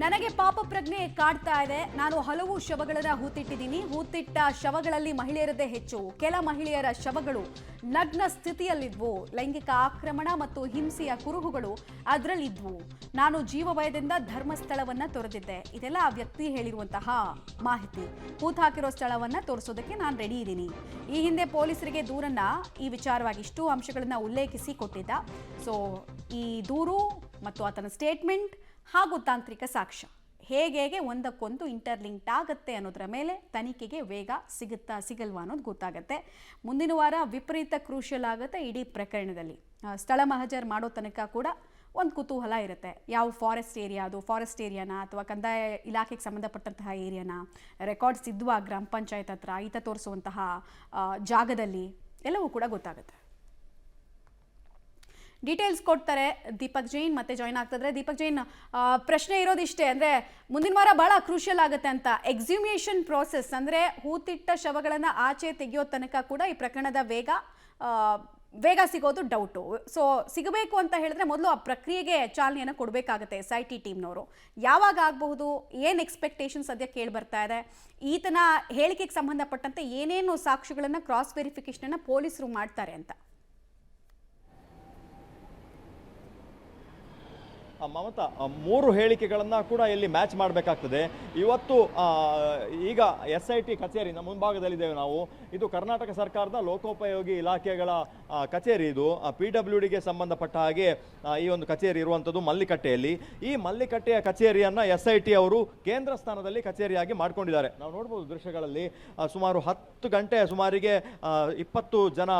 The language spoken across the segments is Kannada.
ನನಗೆ ಪಾಪ ಪ್ರಜ್ಞೆ ಕಾಡ್ತಾ ಇದೆ. ನಾನು ಹಲವು ಶವಗಳನ್ನು ಹೂತಿಟ್ಟ ಶವಗಳಲ್ಲಿ ಮಹಿಳೆಯರದೇ ಹೆಚ್ಚು. ಕೆಲ ಮಹಿಳೆಯರ ಶವಗಳು ನಗ್ನ ಸ್ಥಿತಿಯಲ್ಲಿದ್ವು. ಲೈಂಗಿಕ ಆಕ್ರಮಣ ಮತ್ತು ಹಿಂಸೆಯ ಕುರುಹುಗಳು ಅದರಲ್ಲಿದ್ವು. ನಾನು ಜೀವ ಭಯದಿಂದ ಧರ್ಮಸ್ಥಳವನ್ನ ತೊರೆದಿದ್ದೆ. ಇದೆಲ್ಲ ಆ ವ್ಯಕ್ತಿ ಹೇಳಿರುವಂತಹ ಮಾಹಿತಿ. ಹೂತು ಹಾಕಿರೋ ಸ್ಥಳವನ್ನ ತೋರಿಸೋದಕ್ಕೆ ನಾನು ರೆಡಿ ಇದ್ದೀನಿ. ಈ ಹಿಂದೆ ಪೊಲೀಸರಿಗೆ ದೂರನ್ನ ಈ ವಿಚಾರವಾಗಿ ಇಷ್ಟು ಅಂಶಗಳನ್ನ ಉಲ್ಲೇಖಿಸಿ ಕೊಟ್ಟಿದ್ದ. ಸೊ ಈ ದೂರು ಮತ್ತು ಆತನ ಸ್ಟೇಟ್ಮೆಂಟ್ ಹಾಗೂ ತಾಂತ್ರಿಕ ಸಾಕ್ಷ್ಯ ಹೇಗೆ ಒಂದಕ್ಕೊಂದು ಇಂಟರ್ಲಿಂಕ್ಟ್ ಆಗುತ್ತೆ ಅನ್ನೋದರ ಮೇಲೆ ತನಿಖೆಗೆ ವೇಗ ಸಿಗಲ್ವಾ ಅನ್ನೋದು ಗೊತ್ತಾಗುತ್ತೆ. ಮುಂದಿನ ವಾರ ವಿಪರೀತ ಕ್ರೂಷಿಯಲ್ ಆಗುತ್ತೆ ಈ ಪ್ರಕರಣದಲ್ಲಿ. ಸ್ಥಳ ಮಹಜರ್ ಮಾಡೋ ತನಕ ಕೂಡ ಒಂದು ಕುತೂಹಲ ಇರುತ್ತೆ. ಯಾವ ಫಾರೆಸ್ಟ್ ಏರಿಯಾನ ಅಥವಾ ಕಂದಾಯ ಇಲಾಖೆಗೆ ಸಂಬಂಧಪಟ್ಟಂತಹ ಏರಿಯಾನ, ರೆಕಾರ್ಡ್ಸ್ ಇದ್ವಾ ಗ್ರಾಮ ಪಂಚಾಯತ್ ಹತ್ರ, ಈತ ತೋರಿಸುವಂತಹ ಜಾಗದಲ್ಲಿ ಎಲ್ಲವೂ ಕೂಡ ಗೊತ್ತಾಗುತ್ತೆ. ಡೀಟೇಲ್ಸ್ ಕೊಡ್ತಾರೆ ದೀಪಕ್ ಜೈನ್, ಮತ್ತೆ ಜಾಯ್ನ್ ಆಗ್ತಿದ್ರೆ. ದೀಪಕ್ ಜೈನ್, ಪ್ರಶ್ನೆ ಇರೋದಿಷ್ಟೇ, ಅಂದರೆ ಮುಂದಿನ ವಾರ ಭಾಳ ಕ್ರೂಷಿಯಲ್ ಆಗುತ್ತೆ ಅಂತ. ಎಕ್ಸ್ಹ್ಯೂಮೇಷನ್ ಪ್ರೋಸೆಸ್ ಅಂದರೆ ಹೂತಿಟ್ಟ ಶವಗಳನ್ನು ಆಚೆ ತೆಗೆಯೋ ತನಕ ಕೂಡ ಈ ಪ್ರಕರಣದ ವೇಗ ಸಿಗೋದು ಡೌಟು. ಸೊ ಸಿಗಬೇಕು ಅಂತ ಹೇಳಿದ್ರೆ ಮೊದಲು ಆ ಪ್ರಕ್ರಿಯೆಗೆ ಚಾಲನೆಯನ್ನು ಕೊಡಬೇಕಾಗತ್ತೆ SIT ಟೀಮ್ನವರು. ಯಾವಾಗ ಆಗಬಹುದು, ಏನು ಎಕ್ಸ್ಪೆಕ್ಟೇಷನ್ ಸದ್ಯ ಕೇಳಿ ಬರ್ತಾ ಇದೆ? ಈತನ ಹೇಳಿಕೆಗೆ ಸಂಬಂಧಪಟ್ಟಂತೆ ಏನೇನು ಸಾಕ್ಷಿಗಳನ್ನು ಕ್ರಾಸ್ ವೆರಿಫಿಕೇಷನನ್ನು ಪೊಲೀಸರು ಮಾಡ್ತಾರೆ ಅಂತ? ಮಮತಾ, 3 ಹೇಳಿಕೆಗಳನ್ನು ಕೂಡ ಇಲ್ಲಿ ಮ್ಯಾಚ್ ಮಾಡಬೇಕಾಗ್ತದೆ. ಇವತ್ತು ಈಗ SIT ಕಚೇರಿ ನಮ್ಮ ಮುಂಭಾಗದಲ್ಲಿದ್ದೇವೆ ನಾವು. ಇದು ಕರ್ನಾಟಕ ಸರ್ಕಾರದ ಲೋಕೋಪಯೋಗಿ ಇಲಾಖೆಗಳ ಕಚೇರಿ. ಇದು PWDಗೆ ಸಂಬಂಧಪಟ್ಟ ಹಾಗೆ ಈ ಒಂದು ಕಚೇರಿ ಇರುವಂಥದ್ದು ಮಲ್ಲಿಕಟ್ಟೆಯಲ್ಲಿ. ಈ ಮಲ್ಲಿಕಟ್ಟೆಯ ಕಚೇರಿಯನ್ನು SIT ಅವರು ಕೇಂದ್ರ ಸ್ಥಾನದಲ್ಲಿ ಕಚೇರಿಯಾಗಿ ಮಾಡ್ಕೊಂಡಿದ್ದಾರೆ. ನಾವು ನೋಡ್ಬೋದು ದೃಶ್ಯಗಳಲ್ಲಿ ಸುಮಾರು 10 ಗಂಟೆ ಸುಮಾರಿಗೆ 20 ಜನ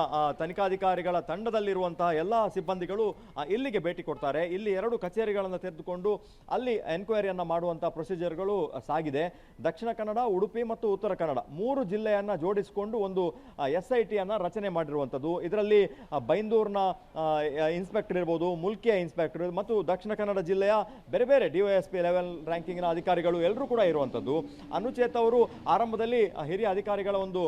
ತನಿಖಾಧಿಕಾರಿಗಳ ತಂಡದಲ್ಲಿರುವಂತಹ ಎಲ್ಲ ಸಿಬ್ಬಂದಿಗಳು ಇಲ್ಲಿಗೆ ಭೇಟಿ ಕೊಡ್ತಾರೆ. ಇಲ್ಲಿ 2 ಕಚೇರಿಗಳನ್ನು ತೆರೆದುಕೊಂಡು ಅಲ್ಲಿ ಎನ್ಕ್ವೈರಿಯನ್ನು ಮಾಡುವಂತಹ ಪ್ರೊಸೀಜರ್ಗಳು ಸಾಗಿದೆ. ದಕ್ಷಿಣ ಕನ್ನಡ, ಉಡುಪಿ ಮತ್ತು ಉತ್ತರ ಕನ್ನಡ 3 ಜಿಲ್ಲೆಯನ್ನ ಜೋಡಿಸಿಕೊಂಡು ಒಂದು SIT ಅನ್ನ ರಚನೆ ಮಾಡಿರುವಂಥದ್ದು. ಇದರಲ್ಲಿ ಬೈಂದೂರಿನ ಇನ್ಸ್ಪೆಕ್ಟರ್ ಇರ್ಬೋದು, ಮುಲ್ಕಿಯ ಇನ್ಸ್ಪೆಕ್ಟರ್ ಮತ್ತು ದಕ್ಷಿಣ ಕನ್ನಡ ಜಿಲ್ಲೆಯ ಬೇರೆ ಬೇರೆ DYSP ಲೆವೆಲ್ ರ್ಯಾಂಕಿಂಗ್ನ ಅಧಿಕಾರಿಗಳು ಎಲ್ಲರೂ ಕೂಡ ಇರುವಂಥದ್ದು. ಅನುಚೇತ್ ಅವರು ಆರಂಭದಲ್ಲಿ ಹಿರಿಯ ಅಧಿಕಾರಿಗಳ ಒಂದು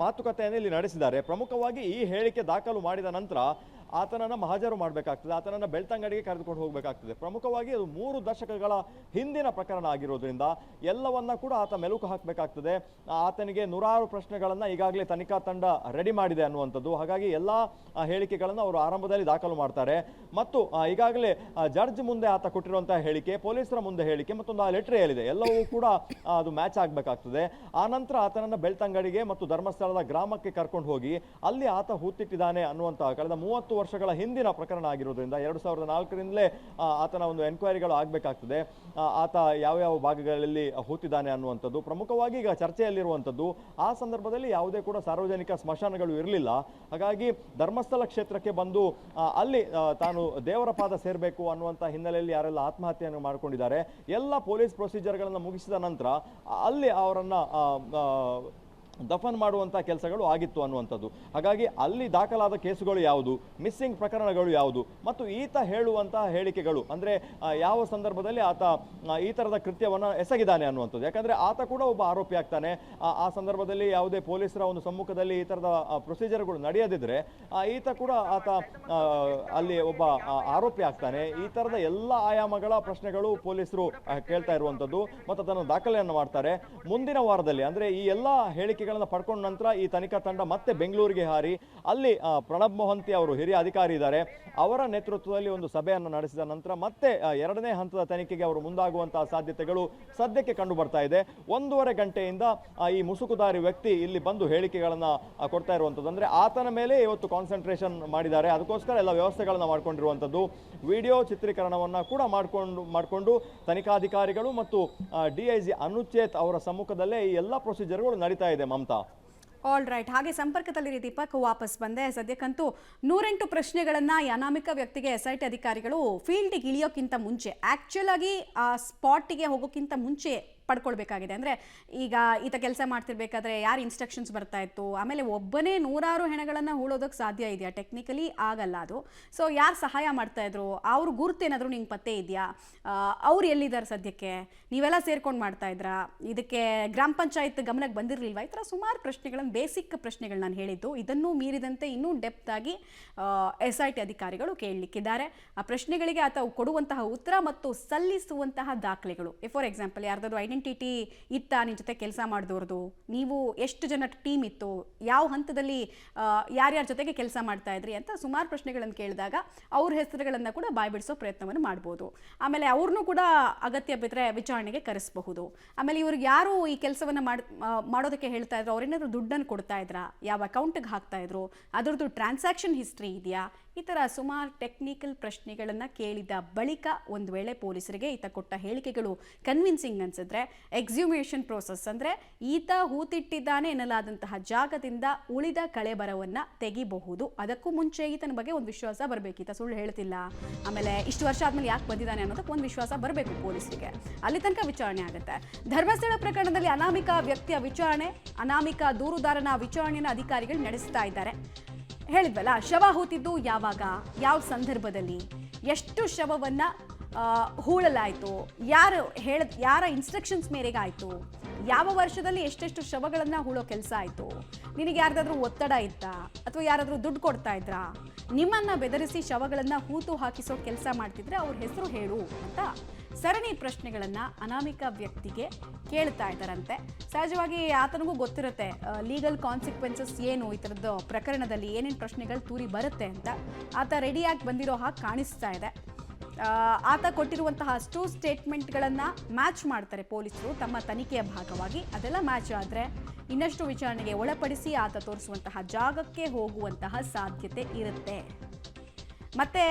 ಮಾತುಕತೆಯನ್ನು ಇಲ್ಲಿ ನಡೆಸಿದ್ದಾರೆ. ಪ್ರಮುಖವಾಗಿ ಈ ಹೇಳಿಕೆ ದಾಖಲು ಮಾಡಿದ ನಂತರ ಆತನನ್ನು ಮಹಾಜರು ಮಾಡಬೇಕಾಗ್ತದೆ, ಆತನನ್ನು ಬೆಳ್ತಂಗಡಿಗೆ ಕರೆದುಕೊಂಡು ಹೋಗಬೇಕಾಗ್ತದೆ. ಪ್ರಮುಖವಾಗಿ ಅದು 3 ದಶಕಗಳ ಹಿಂದಿನ ಪ್ರಕರಣ ಆಗಿರೋದ್ರಿಂದ ಎಲ್ಲವನ್ನ ಕೂಡ ಆತ ಮೆಲುಕು ಹಾಕಬೇಕಾಗ್ತದೆ. ಆತನಿಗೆ 100 ಪ್ರಶ್ನೆಗಳನ್ನು ಈಗಾಗಲೇ ತನಿಖಾ ತಂಡ ರೆಡಿ ಮಾಡಿದೆ ಅನ್ನುವಂಥದ್ದು. ಹಾಗಾಗಿ ಎಲ್ಲ ಹೇಳಿಕೆಗಳನ್ನು ಅವರು ಆರಂಭದಲ್ಲಿ ದಾಖಲು ಮಾಡ್ತಾರೆ. ಮತ್ತು ಈಗಾಗಲೇ ಜಡ್ಜ್ ಮುಂದೆ ಆತ ಕೊಟ್ಟಿರುವಂತಹ ಹೇಳಿಕೆ, ಪೊಲೀಸರ ಮುಂದೆ ಹೇಳಿಕೆ, ಮತ್ತೊಂದು ಲೆಟರ್ ಹೇಳಿದೆ, ಎಲ್ಲವೂ ಕೂಡ ಅದು ಮ್ಯಾಚ್ ಆಗಬೇಕಾಗ್ತದೆ. ಆ ನಂತರ ಆತನನ್ನು ಬೆಳ್ತಂಗಡಿಗೆ ಮತ್ತು ಧರ್ಮಸ್ಥಳದ ಗ್ರಾಮಕ್ಕೆ ಕರ್ಕೊಂಡು ಹೋಗಿ ಅಲ್ಲಿ ಆತ ಹೂತಿಟ್ಟಿದ್ದಾನೆ ಅನ್ನುವಂತಹ ಕಳೆದ 30 ವರ್ಷಗಳ ಹಿಂದಿನ ಪ್ರಕರಣ ಆಗಿರೋದ್ರಿಂದ 2004ರಿಂದಲೇ ಆತನ ಒಂದು ಎನ್ಕ್ವೈರಿಗಳು ಆಗಬೇಕಾಗ್ತದೆ. ಆತ ಯಾವ್ಯಾವ ಭಾಗಗಳಲ್ಲಿ ಹೂತಿದ್ದಾನೆ ಅನ್ನುವಂಥದ್ದು ಪ್ರಮುಖವಾಗಿ ಈಗ ಚರ್ಚೆಯಲ್ಲಿರುವಂಥದ್ದು. ಆ ಸಂದರ್ಭದಲ್ಲಿ ಯಾವುದೇ ಕೂಡ ಸಾರ್ವಜನಿಕ ಸ್ಮಶಾನಗಳು ಇರಲಿಲ್ಲ. ಹಾಗಾಗಿ ಧರ್ಮಸ್ಥಳ ಕ್ಷೇತ್ರಕ್ಕೆ ಬಂದು ಅಲ್ಲಿ ತಾನು ದೇವರ ಪಾದ ಸೇರಬೇಕು ಅನ್ನುವಂಥ ಹಿನ್ನೆಲೆಯಲ್ಲಿ ಯಾರೆಲ್ಲ ಆತ್ಮಹತ್ಯೆಯನ್ನು ಮಾಡಿಕೊಂಡಿದ್ದಾರೆ, ಎಲ್ಲ ಪೊಲೀಸ್ ಪ್ರೊಸೀಜರ್ಗಳನ್ನು ಮುಗಿಸಿದ ನಂತರ ಅಲ್ಲಿ ಅವರನ್ನು ದಫನ್ ಮಾಡುವಂಥ ಕೆಲಸಗಳು ಆಗಿತ್ತು ಅನ್ನುವಂಥದ್ದು. ಹಾಗಾಗಿ ಅಲ್ಲಿ ದಾಖಲಾದ ಕೇಸುಗಳು ಯಾವುದು, ಮಿಸ್ಸಿಂಗ್ ಪ್ರಕರಣಗಳು ಯಾವುದು, ಮತ್ತು ಈತ ಹೇಳುವಂತಹ ಹೇಳಿಕೆಗಳು, ಅಂದರೆ ಯಾವ ಸಂದರ್ಭದಲ್ಲಿ ಆತ ಈ ಥರದ ಕೃತ್ಯವನ್ನು ಎಸಗಿದ್ದಾನೆ ಅನ್ನುವಂಥದ್ದು. ಯಾಕಂದರೆ ಆತ ಕೂಡ ಒಬ್ಬ ಆರೋಪಿ ಆಗ್ತಾನೆ. ಆ ಸಂದರ್ಭದಲ್ಲಿ ಯಾವುದೇ ಪೊಲೀಸರ ಒಂದು ಸಮ್ಮುಖದಲ್ಲಿ ಈ ಥರದ ಪ್ರೊಸೀಜರ್ಗಳು ನಡೆಯದಿದ್ದರೆ ಈತ ಕೂಡ ಅಲ್ಲಿ ಒಬ್ಬ ಆರೋಪಿ ಆಗ್ತಾನೆ. ಈ ಥರದ ಎಲ್ಲ ಆಯಾಮಗಳ ಪ್ರಶ್ನೆಗಳು ಪೊಲೀಸರು ಕೇಳ್ತಾ ಇರುವಂಥದ್ದು ಮತ್ತು ಅದನ್ನು ದಾಖಲೆಯನ್ನು ಮಾಡ್ತಾರೆ. ಮುಂದಿನ ವಾರದಲ್ಲಿ ಅಂದರೆ ಈ ಎಲ್ಲ ಹೇಳಿಕೆಗಳನ್ನು ಪಡ್ಕೊಂಡ ನಂತರ ಈ ತನಿಖಾ ತಂಡ ಮತ್ತೆ ಬೆಂಗಳೂರಿಗೆ ಹಾರಿ ಅಲ್ಲಿ ಪ್ರಣಬ್ ಮೊಹಂತಿ ಅವರು ಹಿರಿಯ ಅಧಿಕಾರಿ ಇದ್ದಾರೆ, ಅವರ ನೇತೃತ್ವದಲ್ಲಿ ಒಂದು ಸಭೆಯನ್ನು ನಡೆಸಿದ ನಂತರ ಮತ್ತೆ 2ನೇ ಹಂತದ ತನಿಖೆಗೆ ಅವರು ಮುಂದಾಗುವಂತಹ ಸಾಧ್ಯತೆಗಳು ಸದ್ಯಕ್ಕೆ ಕಂಡು ಬರ್ತಾ ಇದೆ. 1.5 ಗಂಟೆಯಿಂದ ಈ ಮುಸುಕುದಾರಿ ವ್ಯಕ್ತಿ ಇಲ್ಲಿ ಬಂದು ಹೇಳಿಕೆಗಳನ್ನು ಕೊಡ್ತಾ ಇರುವಂಥದ್ದು. ಅಂದರೆ ಆತನ ಮೇಲೆ ಇವತ್ತು ಕಾನ್ಸಂಟ್ರೇಷನ್ ಮಾಡಿದ್ದಾರೆ. ಅದಕ್ಕೋಸ್ಕರ ಎಲ್ಲ ವ್ಯವಸ್ಥೆಗಳನ್ನು ಮಾಡ್ಕೊಂಡಿರುವಂಥದ್ದು. ವಿಡಿಯೋ ಚಿತ್ರೀಕರಣವನ್ನು ಕೂಡ ಮಾಡಿಕೊಂಡು ತನಿಖಾಧಿಕಾರಿಗಳು ಮತ್ತು DIG ಅನುಚೇತ್ ಅವರ ಸಮ್ಮುಖದಲ್ಲೇ ಈ ಎಲ್ಲ ಪ್ರೊಸೀಜರ್ಗಳು ನಡೀತಾ ಇದೆ. Mamata, all right. ಹಾಗೆ ಸಂಪರ್ಕದಲ್ಲಿ ದೀಪಕ್ ವಾಪಸ್ ಬಂದೆ. ಸದ್ಯಕ್ಕಂತೂ 108 ಪ್ರಶ್ನೆಗಳನ್ನು ಈ ಅನಾಮಿಕ ವ್ಯಕ್ತಿಗೆ SIT ಅಧಿಕಾರಿಗಳು ಫೀಲ್ಡಿಗೆ ಇಳಿಯೋಕ್ಕಿಂತ ಮುಂಚೆ, ಆ್ಯಕ್ಚುಲ್ ಆಗಿ ಆ ಸ್ಪಾಟಿಗೆ ಹೋಗೋಕ್ಕಿಂತ ಮುಂಚೆ ಪಡ್ಕೊಳ್ಬೇಕಾಗಿದೆ. ಅಂದರೆ ಈಗ ಈತ ಕೆಲಸ ಮಾಡ್ತಿರ್ಬೇಕಾದ್ರೆ ಯಾರು ಇನ್ಸ್ಟ್ರಕ್ಷನ್ಸ್ ಬರ್ತಾ ಇತ್ತು, ಆಮೇಲೆ ಒಬ್ಬನೇ ನೂರಾರು ಹೆಣಗಳನ್ನು ಹೂಳೋದಕ್ಕೆ ಸಾಧ್ಯ ಇದೆಯಾ? ಟೆಕ್ನಿಕಲಿ ಆಗಲ್ಲ ಅದು. ಸೊ ಯಾರು ಸಹಾಯ ಮಾಡ್ತಾ ಇದ್ರು, ಅವ್ರ ಗುರುತೇನಾದರೂ ನಿಂಗೆ ಪತ್ತೆ ಇದೆಯಾ? ಅವ್ರು ಎಲ್ಲಿದ್ದಾರೆ ಸದ್ಯಕ್ಕೆ? ನೀವೆಲ್ಲ ಸೇರ್ಕೊಂಡು ಮಾಡ್ತಾ ಇದ್ರಾ? ಇದಕ್ಕೆ ಗ್ರಾಮ ಪಂಚಾಯತ್ ಗಮನಕ್ಕೆ ಬಂದಿರಲಿಲ್ವಾ? ಈ ಥರ ಸುಮಾರು ಪ್ರಶ್ನೆಗಳನ್ನು, ಬೇಸಿಕ್ ಪ್ರಶ್ನೆಗಳು ನಾನು ಹೇಳಿದ್ದು. ಇದನ್ನೂ ಮೀರಿದಂತೆ ಇನ್ನೂ ಡೆಪ್ತ್ ಆಗಿ SIT ಅಧಿಕಾರಿಗಳು ಕೇಳಲಿಕ್ಕಿದ್ದಾರೆ. ಆ ಪ್ರಶ್ನೆಗಳಿಗೆ ಆತ ಕೊಡುವಂತಹ ಉತ್ತರ ಮತ್ತು ಸಲ್ಲಿಸುವಂತಹ ದಾಖಲೆಗಳು. ಫಾರ್ ಎಕ್ಸಾಂಪಲ್, ಯಾರ್ದಾದ್ರು ಐಡೆಂಟಿಟಿ ಇತ್ತಾ ನಿನ್ನ ಜೊತೆ ಕೆಲಸ ಮಾಡಿದವ್ರದ್ದು, ನೀವು ಎಷ್ಟು ಜನ ಟೀಮ್ ಇತ್ತು, ಯಾವ ಹಂತದಲ್ಲಿ ಯಾರ್ಯಾರ ಜೊತೆಗೆ ಕೆಲಸ ಮಾಡ್ತಾ ಇದ್ರಿ ಅಂತ ಸುಮಾರು ಪ್ರಶ್ನೆಗಳನ್ನು ಕೇಳಿದಾಗ ಅವ್ರ ಹೆಸರುಗಳನ್ನು ಕೂಡ ಬಾಯ್ಬಿಡಿಸೋ ಪ್ರಯತ್ನವನ್ನು ಮಾಡ್ಬೋದು. ಆಮೇಲೆ ಅವ್ರನ್ನೂ ಕೂಡ ಅಗತ್ಯ ಬಿದ್ದರೆ ವಿಚಾರಣೆಗೆ ಕರೆಸಬಹುದು. ಆಮೇಲೆ ಇವ್ರಿಗೆ ಯಾರು ಈ ಕೆಲಸವನ್ನು ಮಾಡೋದಕ್ಕೆ ಹೇಳ್ತಾ ಇದ್ರು, ಅವ್ರೇನಾದ್ರು ದುಡ್ಡನ್ನು ಕೊಡ್ತಾ ಇದ್ರಾ, ಯಾವ ಅಕೌಂಟಿಗೆ ಹಾಕ್ತಾ ಇದ್ರು, ಅದರದ್ದು ಟ್ರಾನ್ಸಾಕ್ಷನ್ ಹಿಸ್ಟ್ರಿ ಇದೆಯಾ? ಈ ಥರ ಸುಮಾರು ಟೆಕ್ನಿಕಲ್ ಪ್ರಶ್ನೆಗಳನ್ನು ಕೇಳಿದ ಬಳಿಕ ಒಂದು ವೇಳೆ ಪೊಲೀಸರಿಗೆ ಈತ ಕೊಟ್ಟ ಹೇಳಿಕೆಗಳು ಕನ್ವಿನ್ಸಿಂಗ್ ಅನಿಸಿದ್ರೆ ಎಕ್ಸ್ಯೂಮೇಷನ್ ಪ್ರೋಸೆಸ್, ಅಂದರೆ ಈತ ಹೂತಿಟ್ಟಿದ್ದಾನೆ ಎನ್ನಲಾದಂತಹ ಜಾಗದಿಂದ ಉಳಿದ ಕಳೆಬರವನ್ನು ತೆಗಿಬಹುದು. ಅದಕ್ಕೂ ಮುಂಚೆ ಈತನ ಬಗ್ಗೆ ಒಂದು ವಿಶ್ವಾಸ ಬರಬೇಕು, ಈತ ಸುಳ್ಳು ಹೇಳ್ತಿಲ್ಲ, ಆಮೇಲೆ ಇಷ್ಟು ವರ್ಷ ಆದಮೇಲೆ ಯಾಕೆ ಬಂದಿದ್ದಾನೆ ಅನ್ನೋದಕ್ಕೆ ಒಂದು ವಿಶ್ವಾಸ ಬರಬೇಕು ಪೊಲೀಸರಿಗೆ. ಅಲ್ಲಿ ತನಕ ವಿಚಾರಣೆ ಆಗುತ್ತೆ. ಧರ್ಮಸ್ಥಳ ಪ್ರಕರಣದಲ್ಲಿ ಅನಾಮಿಕ ವ್ಯಕ್ತಿಯ ವಿಚಾರಣೆ, ಅನಾಮಿಕ ದೂರುದಾರನ ವಿಚಾರಣೆಯನ್ನು ಅಧಿಕಾರಿಗಳು ನಡೆಸ್ತಾ ಇದ್ದಾರೆ. ಹೇಳಿದ್ವಲ್ಲ, ಶವ ಹೂತಿದ್ದು ಯಾವಾಗ, ಯಾವ ಸಂದರ್ಭದಲ್ಲಿ, ಎಷ್ಟು ಶವವನ್ನು ಹೂಳಲಾಯಿತು, ಯಾರ ಇನ್ಸ್ಟ್ರಕ್ಷನ್ಸ್ ಮೇರೆಗೆ ಆಯಿತು, ಯಾವ ವರ್ಷದಲ್ಲಿ ಎಷ್ಟೆಷ್ಟು ಶವಗಳನ್ನು ಹೂಳೋ ಕೆಲಸ ಆಯಿತು, ನಿನಗೆ ಯಾರ್ದಾದ್ರೂ ಒತ್ತಡ ಇತ್ತಾ, ಅಥವಾ ಯಾರಾದರೂ ದುಡ್ಡು ಕೊಡ್ತಾ ಇದ್ರಾ, ನಿಮ್ಮನ್ನು ಬೆದರಿಸಿ ಶವಗಳನ್ನು ಹೂತು ಹಾಕಿಸೋ ಕೆಲಸ ಮಾಡ್ತಿದ್ರೆ ಅವ್ರ ಹೆಸರು ಹೇಳು ಅಂತ ಸರಣಿ ಪ್ರಶ್ನೆಗಳನ್ನು ಅನಾಮಿಕ ವ್ಯಕ್ತಿಗೆ ಕೇಳ್ತಾ ಇದ್ದಾರಂತೆ. ಸಹಜವಾಗಿ ಆತನಿಗೂ ಗೊತ್ತಿರುತ್ತೆ ಲೀಗಲ್ ಕಾನ್ಸಿಕ್ವೆನ್ಸಸ್ ಏನು, ಈ ಥರದ್ದು ಪ್ರಕರಣದಲ್ಲಿ ಏನೇನು ಪ್ರಶ್ನೆಗಳು ತೂರಿ ಬರುತ್ತೆ ಅಂತ. ಆತ ರೆಡಿಯಾಗಿ ಬಂದಿರೋ ಹಾಗೆ ಕಾಣಿಸ್ತಾ ಇದೆ. ಆತ ಕೊಟ್ಟಿರುವಂತಹ ಅಷ್ಟು ಸ್ಟೇಟ್ಮೆಂಟ್ಗಳನ್ನು ಮ್ಯಾಚ್ ಮಾಡ್ತಾರೆ ಪೊಲೀಸರು ತಮ್ಮ ತನಿಖೆಯ ಭಾಗವಾಗಿ. ಅದೆಲ್ಲ ಮ್ಯಾಚ್ ಆದರೆ ಇನ್ನಷ್ಟು ವಿಚಾರಣೆಗೆ ಒಳಪಡಿಸಿ ಆತ ತೋರಿಸುವಂತಹ ಜಾಗಕ್ಕೆ ಹೋಗುವಂತಹ ಸಾಧ್ಯತೆ ಇರುತ್ತೆ. ಮತ್ತೆ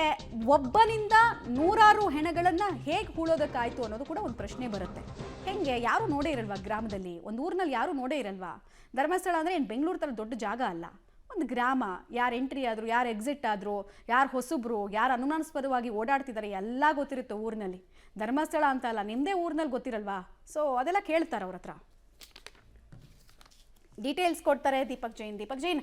ಒಬ್ಬನಿಂದ ನೂರಾರು ಹೆಣಗಳನ್ನು ಹೇಗೆ ಹೂಳೋದಕ್ಕಾಯ್ತು ಅನ್ನೋದು ಕೂಡ ಒಂದು ಪ್ರಶ್ನೆ ಬರುತ್ತೆ. ಹೆಂಗೆ? ಯಾರು ನೋಡೇ ಇರಲ್ವಾ ಗ್ರಾಮದಲ್ಲಿ? ಒಂದು ಊರಿನಲ್ಲಿ ಯಾರು ನೋಡೇ ಇರಲ್ವಾ? ಧರ್ಮಸ್ಥಳ ಅಂದರೆ ಏನು ಬೆಂಗಳೂರು ಥರ ದೊಡ್ಡ ಜಾಗ ಅಲ್ಲ, ಒಂದು ಗ್ರಾಮ. ಯಾರು ಎಂಟ್ರಿ ಆದರು, ಯಾರು ಎಕ್ಸಿಟ್ ಆದರು, ಯಾರು ಹೊಸಬ್ರು, ಯಾರು ಅನುಮಾನಾಸ್ಪದವಾಗಿ ಓಡಾಡ್ತಿದ್ದಾರೆ ಎಲ್ಲ ಗೊತ್ತಿರುತ್ತೆ ಊರಿನಲ್ಲಿ. ಧರ್ಮಸ್ಥಳ ಅಂತ ಅಲ್ಲ, ನಿಮ್ಮದೇ ಊರಿನಲ್ಲಿ ಗೊತ್ತಿರಲ್ವಾ? ಸೊ ಅದೆಲ್ಲ ಕೇಳ್ತಾರೆ ಅವ್ರ ಹತ್ರ, ಡೀಟೇಲ್ಸ್ ಕೊಡ್ತಾರೆ ದೀಪಕ್ ಜೈನ್.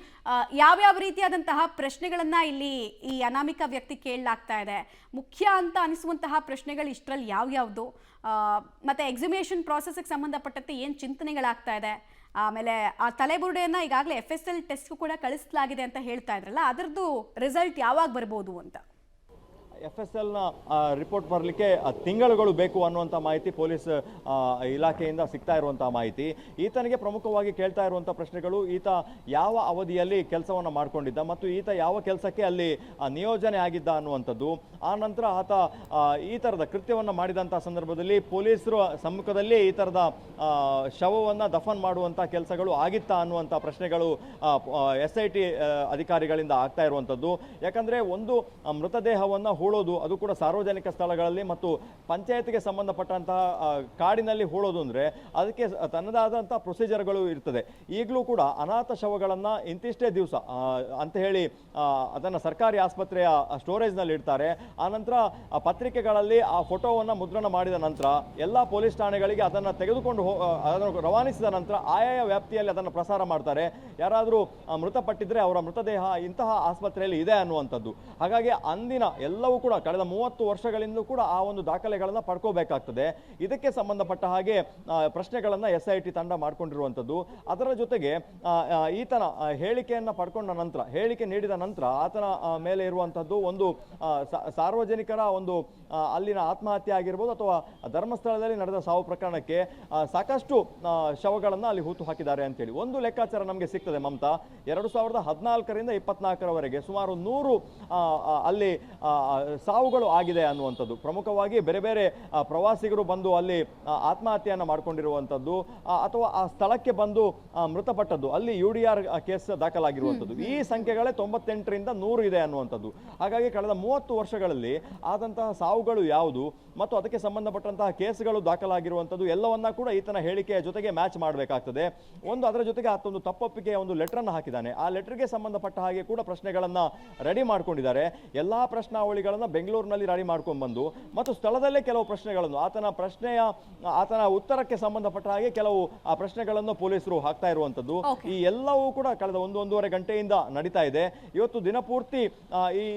ಯಾವ್ಯಾವ ರೀತಿಯಾದಂತಹ ಪ್ರಶ್ನೆಗಳನ್ನು ಇಲ್ಲಿ ಈ ಅನಾಮಿಕ ವ್ಯಕ್ತಿ ಕೇಳಲಾಗ್ತಾ ಇದೆ? ಮುಖ್ಯ ಅಂತ ಅನಿಸುವಂತಹ ಪ್ರಶ್ನೆಗಳು ಇಷ್ಟರಲ್ಲಿ ಯಾವ್ಯಾವುದು? ಮತ್ತು ಎಕ್ಸಿಮೇಷನ್ ಪ್ರಾಸೆಸ್ಗೆ ಸಂಬಂಧಪಟ್ಟಂತೆ ಏನು ಚಿಂತನೆಗಳಾಗ್ತಾ ಇದೆ? ಆಮೇಲೆ ಆ ತಲೆಬುರುಡೆಯನ್ನು ಈಗಾಗಲೇ FSL ಟೆಸ್ಟ್ಗೂ ಕೂಡ ಕಳಿಸಲಾಗಿದೆ ಅಂತ ಹೇಳ್ತಾ ಇದ್ರಲ್ಲ, ಅದರದ್ದು ರಿಸಲ್ಟ್ ಯಾವಾಗ ಬರ್ಬೋದು ಅಂತ? FSLನ ರಿಪೋರ್ಟ್ ಬರಲಿಕ್ಕೆ ತಿಂಗಳುಗಳು ಬೇಕು ಅನ್ನುವಂಥ ಮಾಹಿತಿ ಪೊಲೀಸ್ ಇಲಾಖೆಯಿಂದ ಸಿಗ್ತಾ ಇರುವಂಥ ಮಾಹಿತಿ. ಈತನಿಗೆ ಪ್ರಮುಖವಾಗಿ ಕೇಳ್ತಾ ಇರುವಂಥ ಪ್ರಶ್ನೆಗಳು, ಈತ ಯಾವ ಅವಧಿಯಲ್ಲಿ ಕೆಲಸವನ್ನು ಮಾಡಿಕೊಂಡಿದ್ದ ಮತ್ತು ಈತ ಯಾವ ಕೆಲಸಕ್ಕೆ ಅಲ್ಲಿ ನಿಯೋಜನೆ ಆಗಿದ್ದ ಅನ್ನುವಂಥದ್ದು. ಆ ನಂತರ ಆತ ಈ ಥರದ ಕೃತ್ಯವನ್ನು ಮಾಡಿದಂಥ ಸಂದರ್ಭದಲ್ಲಿ ಪೊಲೀಸರು ಸಮ್ಮುಖದಲ್ಲಿ ಈ ಥರದ ಶವವನ್ನು ದಫನ್ ಮಾಡುವಂಥ ಕೆಲಸಗಳು ಆಗಿತ್ತಾ ಅನ್ನುವಂಥ ಪ್ರಶ್ನೆಗಳು SIT ಅಧಿಕಾರಿಗಳಿಂದ ಆಗ್ತಾ ಇರುವಂಥದ್ದು. ಯಾಕಂದರೆ ಒಂದು ಮೃತದೇಹವನ್ನು ಹೂಳೋದು, ಅದು ಕೂಡ ಸಾರ್ವಜನಿಕ ಸ್ಥಳಗಳಲ್ಲಿ ಮತ್ತು ಪಂಚಾಯತ್ಗೆ ಸಂಬಂಧಪಟ್ಟಂತಹ ಕಾಡಿನಲ್ಲಿ ಹೂಳೋದು ಅಂದರೆ ಅದಕ್ಕೆ ತನ್ನದಾದಂಥ ಪ್ರೊಸೀಜರ್ಗಳು ಇರ್ತದೆ. ಈಗಲೂ ಕೂಡ ಅನಾಥ ಶವಗಳನ್ನು ಇಂತಿಷ್ಟೇ ದಿವಸ ಅಂತ ಹೇಳಿ ಅದನ್ನು ಸರ್ಕಾರಿ ಆಸ್ಪತ್ರೆಯ ಸ್ಟೋರೇಜ್ನಲ್ಲಿ ಇಡ್ತಾರೆ. ಆನಂತರ ಪತ್ರಿಕೆಗಳಲ್ಲಿ ಆ ಫೋಟೋವನ್ನು ಮುದ್ರಣ ಮಾಡಿದ ನಂತರ ಎಲ್ಲ ಪೊಲೀಸ್ ಠಾಣೆಗಳಿಗೆ ಅದನ್ನು ತೆಗೆದುಕೊಂಡು ಅದನ್ನು ರವಾನಿಸಿದ ನಂತರ ಆಯಾಯ ವ್ಯಾಪ್ತಿಯಲ್ಲಿ ಅದನ್ನು ಪ್ರಸಾರ ಮಾಡ್ತಾರೆ. ಯಾರಾದರೂ ಮೃತಪಟ್ಟಿದ್ರೆ ಅವರ ಮೃತದೇಹ ಇಂತಹ ಆಸ್ಪತ್ರೆಯಲ್ಲಿ ಇದೆ ಅನ್ನುವಂಥದ್ದು. ಹಾಗಾಗಿ ಅಂದಿನ ಎಲ್ಲವೂ ಕೂಡ ಕಳೆದ 30 ವರ್ಷಗಳಿಂದಲೂ ಕೂಡ ಆ ಒಂದು ದಾಖಲೆಗಳನ್ನು ಪಡ್ಕೋಬೇಕಾಗ್ತದೆ. ಇದಕ್ಕೆ ಸಂಬಂಧಪಟ್ಟ ಹಾಗೆ ಪ್ರಶ್ನೆಗಳನ್ನು SIT ತಂಡ ಮಾಡಿಕೊಂಡಿರುವಂಥದ್ದು. ಅದರ ಜೊತೆಗೆ ಈತನ ಹೇಳಿಕೆಯನ್ನು ಪಡ್ಕೊಂಡ ನಂತರ, ಹೇಳಿಕೆ ನೀಡಿದ ನಂತರ ಆತನ ಮೇಲೆ ಇರುವಂಥದ್ದು ಒಂದು ಸಾರ್ವಜನಿಕರ ಒಂದು ಅಲ್ಲಿನ ಆತ್ಮಹತ್ಯೆ ಆಗಿರ್ಬೋದು ಅಥವಾ ಧರ್ಮಸ್ಥಳದಲ್ಲಿ ನಡೆದ ಸಾವು ಪ್ರಕರಣಕ್ಕೆ ಸಾಕಷ್ಟು ಶವಗಳನ್ನು ಅಲ್ಲಿ ಹೂತು ಹಾಕಿದ್ದಾರೆ ಅಂತೇಳಿ ಒಂದು ಲೆಕ್ಕಾಚಾರ ನಮಗೆ ಸಿಗ್ತದೆ. ಮಮತಾ, 2014ರಿಂದ 24ರವರೆಗೆ ಸುಮಾರು 100 ಅಲ್ಲಿ ಸಾವುಗಳು ಆಗಿದೆ ಅನ್ನುವಂಥದ್ದು. ಪ್ರಮುಖವಾಗಿ ಬೇರೆ ಬೇರೆ ಪ್ರವಾಸಿಗರು ಬಂದು ಅಲ್ಲಿ ಆತ್ಮಹತ್ಯೆಯನ್ನು ಮಾಡಿಕೊಂಡಿರುವಂಥದ್ದು ಅಥವಾ ಆ ಸ್ಥಳಕ್ಕೆ ಬಂದು ಮೃತಪಟ್ಟದ್ದು, ಅಲ್ಲಿ UDR ಕೇಸ್ ದಾಖಲಾಗಿರುವಂಥದ್ದು. ಈ ಸಂಖ್ಯೆಗಳೇ 98ರಿಂದ 100 ಇದೆ ಅನ್ನುವಂಥದ್ದು. ಹಾಗಾಗಿ ಕಳೆದ 30 ವರ್ಷಗಳಲ್ಲಿ ಆದಂತಹ ಸಾವುಗಳು ಯಾವುದು ಮತ್ತು ಅದಕ್ಕೆ ಸಂಬಂಧಪಟ್ಟಂತಹ ಕೇಸ್ಗಳು ದಾಖಲಾಗಿರುವಂಥದ್ದು ಎಲ್ಲವನ್ನ ಕೂಡ ಈತನ ಹೇಳಿಕೆಯ ಜೊತೆಗೆ ಮ್ಯಾಚ್ ಮಾಡಬೇಕಾಗ್ತದೆ. ಅದರ ಜೊತೆಗೆ ಆತೊಂದು ತಪ್ಪೊಪ್ಪಿಗೆಯ ಒಂದು ಲೆಟರ್ನ್ನು ಹಾಕಿದ್ದಾನೆ. ಆ ಲೆಟರ್ಗೆ ಸಂಬಂಧಪಟ್ಟ ಹಾಗೆ ಕೂಡ ಪ್ರಶ್ನೆಗಳನ್ನು ರೆಡಿ ಮಾಡ್ಕೊಂಡಿದ್ದಾರೆ. ಎಲ್ಲಾ ಪ್ರಶ್ನಾವಳಿಗಳನ್ನು ಹೇಳಿಕೆಗಳನ್ನು ಬೆಂಗಳೂರಿನಲ್ಲಿ ರೆಡಿ ಮಾಡ್ಕೊಂಡು ಬಂದು ಮತ್ತು ಸ್ಥಳದಲ್ಲೇ ಕೆಲವು ಪ್ರಶ್ನೆಗಳನ್ನು ಆತನ ಉತ್ತರಕ್ಕೆ ಸಂಬಂಧಪಟ್ಟ ಹಾಗೆ ಕೆಲವು ಪ್ರಶ್ನೆಗಳನ್ನು ಪೊಲೀಸರು ಹಾಕ್ತಾ ಇರುವಂತದ್ದು ಈ ಎಲ್ಲವೂ ಕೂಡ ಕಳೆದ ಒಂದೂವರೆ ಗಂಟೆಯಿಂದ ನಡೀತಾ ಇದೆ. ಇವತ್ತು ದಿನಪೂರ್ತಿ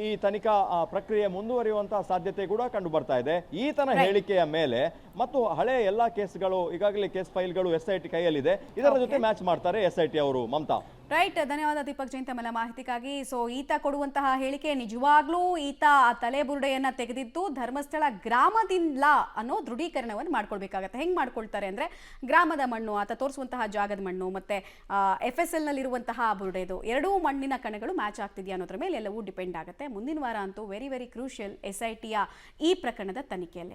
ಈ ತನಿಖಾ ಪ್ರಕ್ರಿಯೆ ಮುಂದುವರಿಯುವಂತಹ ಸಾಧ್ಯತೆ ಕೂಡ ಕಂಡು ಬರ್ತಾ ಇದೆ. ಈತನ ಹೇಳಿಕೆಯ ಮೇಲೆ ಮತ್ತು ಹಳೆ ಎಲ್ಲಾ ಕೇಸ್ಗಳು ಈಗಾಗಲೇ ಕೇಸ್ ಫೈಲ್ಗಳು SIT ಕೈಯಲ್ಲಿದೆ, ಇದರ ಜೊತೆ ಮ್ಯಾಚ್ ಮಾಡ್ತಾರೆ SIT ಅವರು. ಮಮತಾ. ರೈಟ್, ಧನ್ಯವಾದ ದೀಪಕ್ ಜೈನ್ ತಮ್ಮೆಲ್ಲ ಮಾಹಿತಿಗಾಗಿ. ಸೊ ಈತ ಕೊಡುವಂತಹ ಹೇಳಿಕೆ ನಿಜವಾಗ್ಲೂ ಈತ ಆ ತಲೆಬುರುಡೆಯನ್ನ ತೆಗೆದಿದ್ದು ಧರ್ಮಸ್ಥಳ ಗ್ರಾಮದಿಂದ ಅನ್ನೋ ದೃಢೀಕರಣವನ್ನು ಮಾಡ್ಕೊಳ್ಬೇಕಾಗತ್ತೆ. ಹೆಂಗ್ ಮಾಡ್ಕೊಳ್ತಾರೆ ಅಂದ್ರೆ ಗ್ರಾಮದ ಮಣ್ಣು, ಆತ ತೋರಿಸುವಂತಹ ಜಾಗದ ಮಣ್ಣು ಮತ್ತೆ FSL ನಲ್ಲಿರುವಂತಹ ಬುರುಡೆದು ಎರಡೂ ಮಣ್ಣಿನ ಕಣಗಳು ಮ್ಯಾಚ್ ಆಗ್ತಿದೆಯಾ ಅನ್ನೋದ್ರ ಮೇಲೆ ಎಲ್ಲವೂ ಡಿಪೆಂಡ್ ಆಗುತ್ತೆ. ಮುಂದಿನ ವಾರ ಅಂತೂ ವೆರಿ ವೆರಿ ಕ್ರೂಷಿಯಲ್ SITಯ ಈ ಪ್ರಕರಣದ ತನಿಖೆಯಲ್ಲಿ.